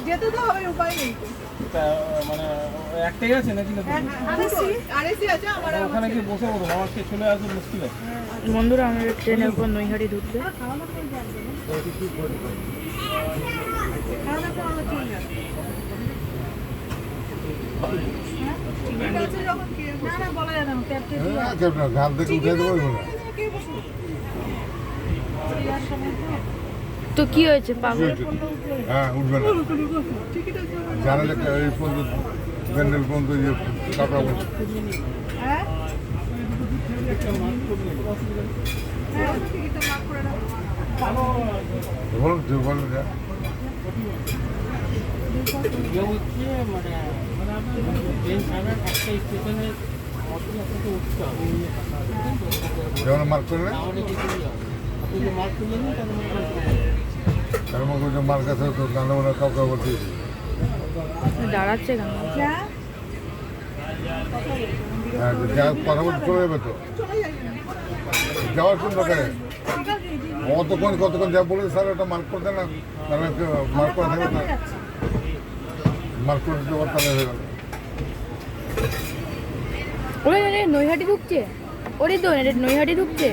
যেতে তো হবে, উপায় নেই। মানে একটাই আছে নাকি? আরএসি আছে আমার। ওখানে কি বসে পড়বো? আমাকে চলে আসতে মুশকিল আছে। বন্ধুরা আমাদের ট্রেনের উপর নৈহাটি ঢুকবে। ঘাট থেকে উঠে দেবো না। তো কি হয়েছে পাগল? হ্যাঁ উঠবে না, জানা যাচ্ছে এই পর্যন্ত ব্যান্ডেল পর্যন্ত যে কাপড় বলুন তুই বলুন যা যেমন মার্ক করে তার মধ্যে মার কাছে তো গান মানে কাউকে বলতে দাঁড়াচ্ছে কেন? হ্যাঁ যা কথা বলতে চলে যাবে তো যাওয়ার কোন দরকার কতক্ষণ যা বলেছে স্যার ওটা মার্ক করে দেন না, তাহলে মার্ক করা থাকবে না, মার্ক করে দিতে পার তাহলে হয়ে গেল। ওরে নৈহাটি ঢুকছে, ওরে তো নৈহাটি ঢুকছে।